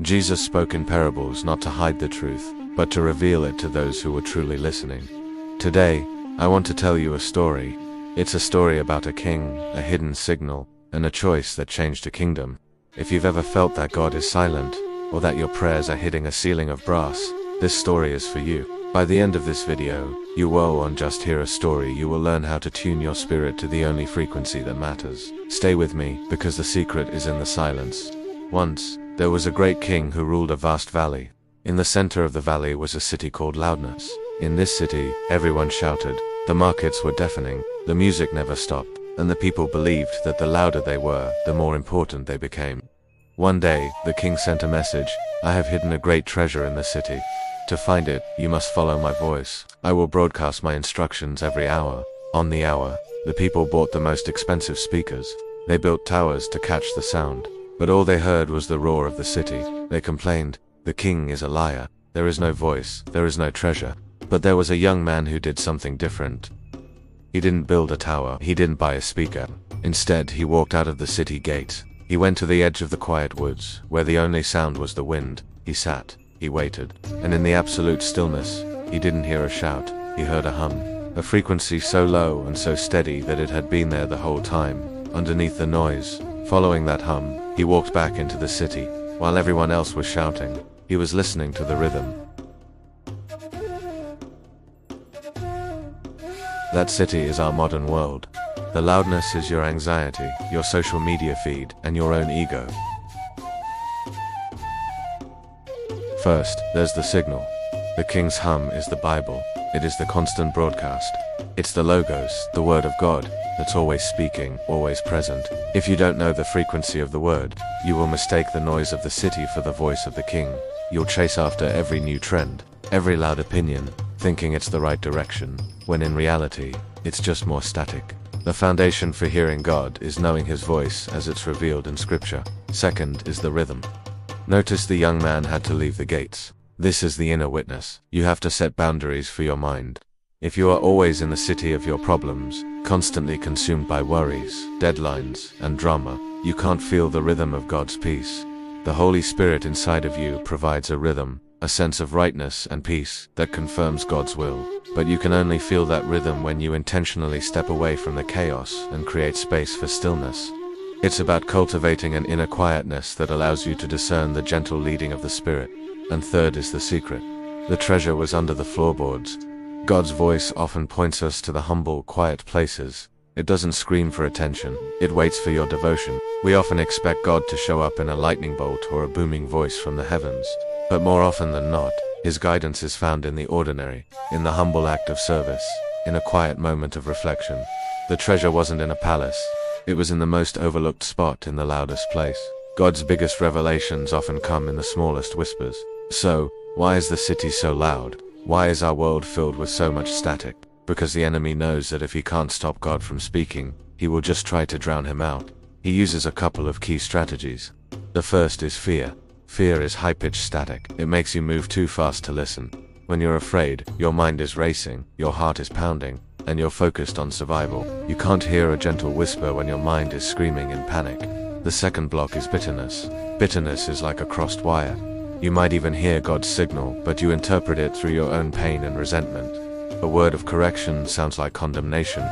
Jesus spoke in parables not to hide the truth, but to reveal it to those who were truly listening. Today, I want to tell you a story. It's a story about a king, a hidden signal, and a choice that changed a kingdom. If you've ever felt that God is silent, or that your prayers are hitting a ceiling of brass, this story is for you. By the end of this video, you won't just hear a story, you will learn how to tune your spirit to the only frequency that matters. Stay with me, because the secret is in the silence. Once, there was a great king who ruled a vast valley. In the center of the valley was a city called Loudness. In this city, everyone shouted, the markets were deafening, the music never stopped, and the people believed that the louder they were, the more important they became. One day, the king sent a message, I have hidden a great treasure in the city. To find it, you must follow my voice. I will broadcast my instructions every hour. On the hour, the people bought the most expensive speakers. They built towers to catch the sound. But all they heard was the roar of the city. They complained, the king is a liar. There is no voice, there is no treasure. But there was a young man who did something different. He didn't build a tower, he didn't buy a speaker. Instead, he walked out of the city gate. He went to the edge of the quiet woods, where the only sound was the wind. He sat, he waited, and in the absolute stillness, he didn't hear a shout, he heard a hum. A frequency so low and so steady that it had been there the whole time, underneath the noise. Following that hum, he walked back into the city, while everyone else was shouting. He was listening to the rhythm. That city is our modern world. The loudness is your anxiety, your social media feed, and your own ego. First, there's the signal. The king's hum is the Bible. It is the constant broadcast. It's the logos, the word of God, that's always speaking, always present. If you don't know the frequency of the word, you will mistake the noise of the city for the voice of the king. You'll chase after every new trend, every loud opinion, thinking it's the right direction, when in reality, it's just more static. The foundation for hearing God is knowing his voice as it's revealed in scripture. Second is the rhythm. Notice the young man had to leave the gates. This is the inner witness. You have to set boundaries for your mind. If you are always in the city of your problems, constantly consumed by worries, deadlines, and drama, you can't feel the rhythm of God's peace. The Holy Spirit inside of you provides a rhythm, a sense of rightness and peace that confirms God's will. But you can only feel that rhythm when you intentionally step away from the chaos and create space for stillness. It's about cultivating an inner quietness that allows you to discern the gentle leading of the Spirit. And third is the secret. The treasure was under the floorboards. God's voice often points us to the humble, quiet places. It doesn't scream for attention, it waits for your devotion. We often expect God to show up in a lightning bolt or a booming voice from the heavens. But more often than not, his guidance is found in the ordinary, in the humble act of service, in a quiet moment of reflection. The treasure wasn't in a palace. It was in the most overlooked spot in the loudest place. God's biggest revelations often come in the smallest whispers. So, why is the city so loud? Why is our world filled with so much static? Because the enemy knows that if he can't stop God from speaking, he will just try to drown him out. He uses a couple of key strategies. The first is fear. Fear is high-pitched static. It makes you move too fast to listen. When you're afraid, your mind is racing, your heart is pounding, and you're focused on survival. You can't hear a gentle whisper when your mind is screaming in panic. The second block is bitterness. Bitterness is like a crossed wire. You might even hear God's signal, but you interpret it through your own pain and resentment. A word of correction sounds like condemnation.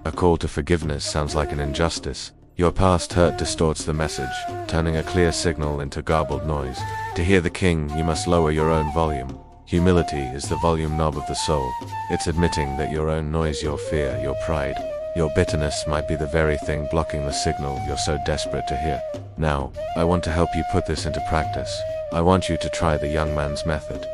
A call to forgiveness sounds like an injustice. Your past hurt distorts the message, turning a clear signal into garbled noise. To hear the king, you must lower your own volume. Humility is the volume knob of the soul. It's admitting that your own noise, your fear, your pride, your bitterness might be the very thing blocking the signal you're so desperate to hear. Now, I want to help you put this into practice. I want you to try the young man's method.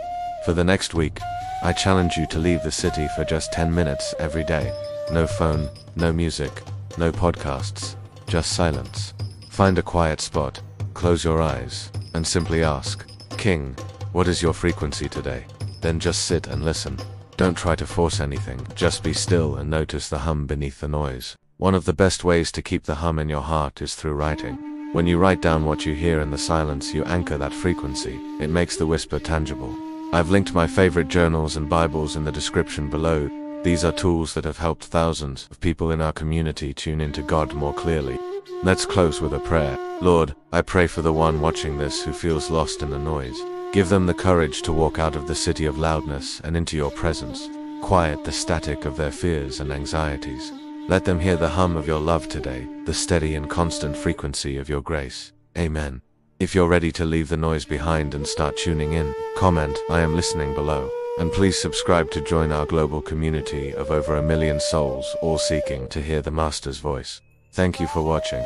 For the next week, I challenge you to leave the city for just 10 minutes every day. No phone, no music, no podcasts, just silence. Find a quiet spot, close your eyes, and simply ask, King, what is your frequency today? Then just sit and listen. Don't try to force anything, just be still and notice the hum beneath the noise. One of the best ways to keep the hum in your heart is through writing. When you write down what you hear in the silence, you anchor that frequency. It makes the whisper tangible. I've linked my favorite journals and Bibles in the description below. These are tools that have helped thousands of people in our community tune into God more clearly. Let's close with a prayer. Lord, I pray for the one watching this who feels lost in the noise. Give them the courage to walk out of the city of loudness and into your presence. Quiet the static of their fears and anxieties. Let them hear the hum of your love today, the steady and constant frequency of your grace. Amen. If you're ready to leave the noise behind and start tuning in, comment, "I am listening" below. And please subscribe to join our global community of over 1 million souls, all seeking to hear the Master's voice. Thank you for watching.